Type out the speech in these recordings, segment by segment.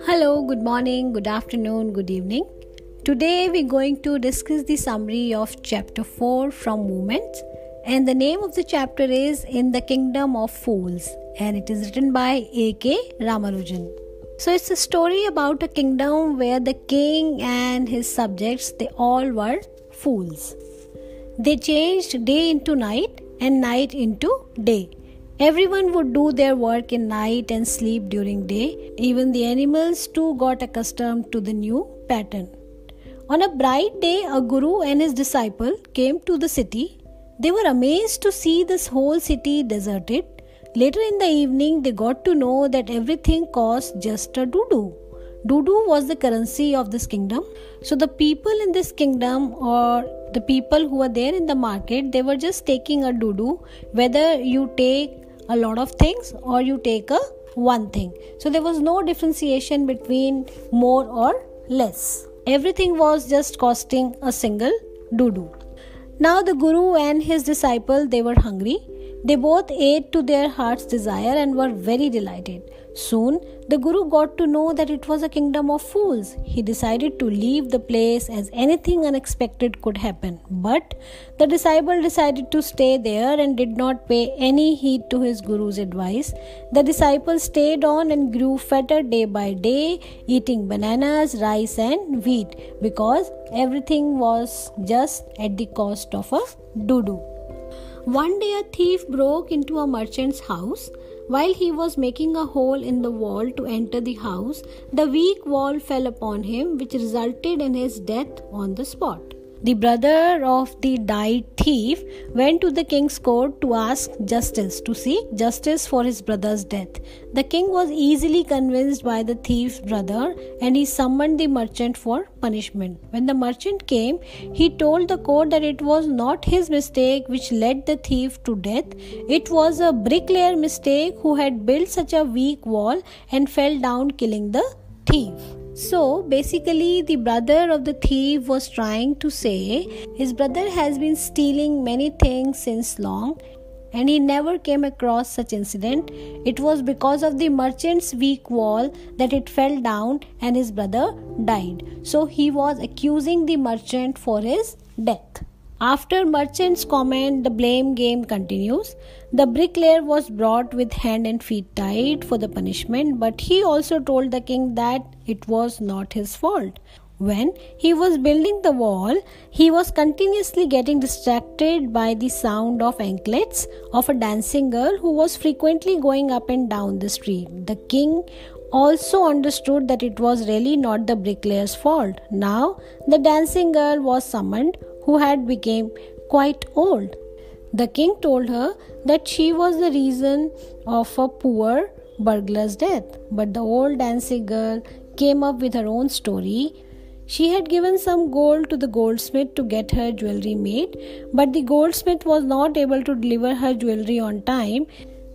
Hello, good morning, good afternoon, good evening. Today we're going to discuss the summary of chapter 4 from Movements, and the name of the chapter is In the Kingdom of Fools, and it is written by A.K. Ramanujan. So it's a story about a kingdom where the king and his subjects, they all were fools. They changed day into night and night into day. Everyone would do their work in night and sleep during day. Even the animals too got accustomed to the new pattern. On a bright day, a guru and his disciple came to the city. They were amazed to see this whole city deserted. Later in the evening, they got to know that everything cost just a doo-doo. Doo-doo was the currency of this kingdom. So the people in this kingdom, or the people who were there in the market, they were just taking a doo-doo, whether you take a lot of things or you take a one thing. So there was no differentiation between more or less. Everything was just costing a single doo-doo. Now the guru and his disciple, they were hungry. They both ate to their heart's desire and were very delighted. Soon, the guru got to know that it was a kingdom of fools. He decided to leave the place as anything unexpected could happen. But the disciple decided to stay there and did not pay any heed to his guru's advice. The disciple stayed on and grew fatter day by day, eating bananas, rice and wheat, because everything was just at the cost of a doo-doo. One day a thief broke into a merchant's house. While he was making a hole in the wall to enter the house, the weak wall fell upon him, which resulted in his death on the spot. The brother of the died thief went to the king's court to ask justice, to seek justice for his brother's death. The king was easily convinced by the thief's brother, and he summoned the merchant for punishment. When the merchant came, he told the court that it was not his mistake which led the thief to death. It was a bricklayer mistake who had built such a weak wall and fell down, killing the thief. So basically the brother of the thief was trying to say his brother has been stealing many things since long and he never came across such incident. It was because of the merchant's weak wall that it fell down and his brother died. So he was accusing the merchant for his death. After merchant's comment, the blame game continues. The bricklayer was brought with hand and feet tied for the punishment, but he also told the king that it was not his fault. When he was building the wall, he was continuously getting distracted by the sound of anklets of a dancing girl who was frequently going up and down the street. The king also understood that it was really not the bricklayer's fault. Now, the dancing girl was summoned, who had become quite old. The king told her that she was the reason of a poor burglar's death. But the old dancing girl came up with her own story. She had given some gold to the goldsmith to get her jewelry made, but the goldsmith was not able to deliver her jewelry on time.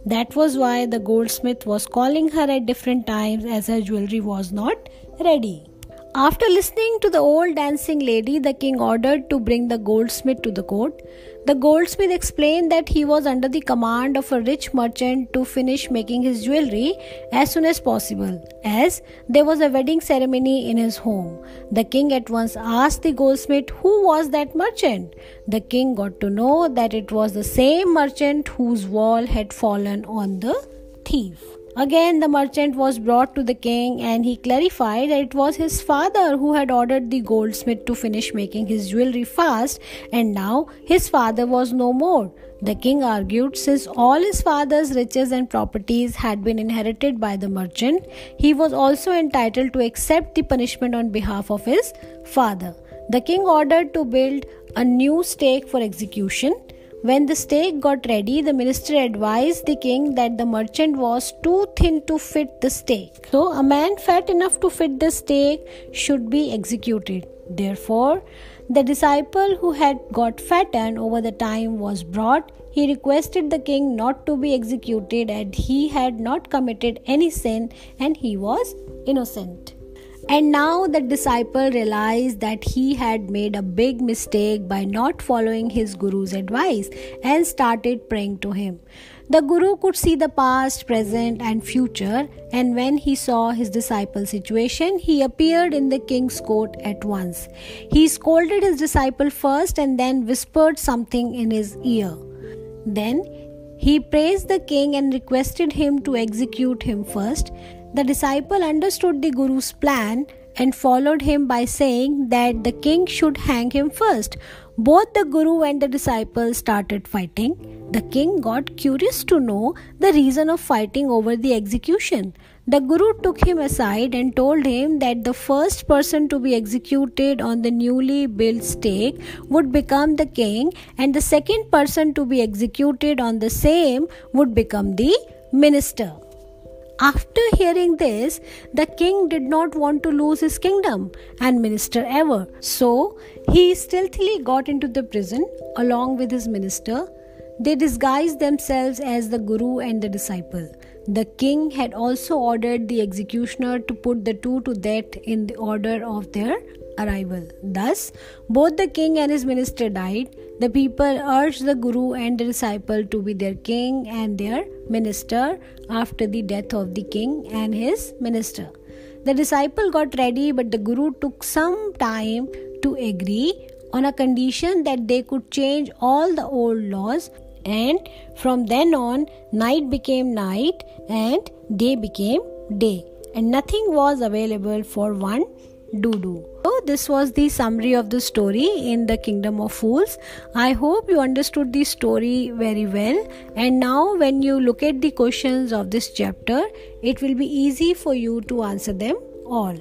That was why the goldsmith was calling her at different times as her jewelry was not ready. After listening to the old dancing lady, the king ordered to bring the goldsmith to the court. The goldsmith explained that he was under the command of a rich merchant to finish making his jewelry as soon as possible, as there was a wedding ceremony in his home. The king at once asked the goldsmith who was that merchant. The king got to know that it was the same merchant whose wall had fallen on the thief. Again, the merchant was brought to the king and he clarified that it was his father who had ordered the goldsmith to finish making his jewelry fast, and now his father was no more. The king argued since all his father's riches and properties had been inherited by the merchant, he was also entitled to accept the punishment on behalf of his father. The king ordered to build a new stake for execution. When the stake got ready, the minister advised the king that the merchant was too thin to fit the stake. So, a man fat enough to fit the stake should be executed. Therefore, the disciple who had got fattened over the time was brought. He requested the king not to be executed as he had not committed any sin and he was innocent. And now the disciple realized that he had made a big mistake by not following his guru's advice and started praying to him. The Guru could see the past, present, and future, and when he saw his disciple's situation, he appeared in the king's court at once. He scolded his disciple first and then whispered something in his ear. Then he praised the king and requested him to execute him first. The disciple understood the Guru's plan and followed him by saying that the king should hang him first. Both the Guru and the disciple started fighting. The king got curious to know the reason of fighting over the execution. The Guru took him aside and told him that the first person to be executed on the newly built stake would become the king, and the second person to be executed on the same would become the minister. After hearing this, the king did not want to lose his kingdom and minister ever. So, he stealthily got into the prison along with his minister. They disguised themselves as the Guru and the disciple. The king had also ordered the executioner to put the two to death in the order of their arrival. Thus, both the king and his minister died. The people urged the Guru and the disciple to be their king and their minister after the death of the king and his minister. The disciple got ready, but the Guru took some time to agree on a condition that they could change all the old laws, and from then on, night became night and day became day, and nothing was available for one do. So this was the summary of the story in the Kingdom of Fools. I hope you understood the story very well, and now when you look at the questions of this chapter, it will be easy for you to answer them all.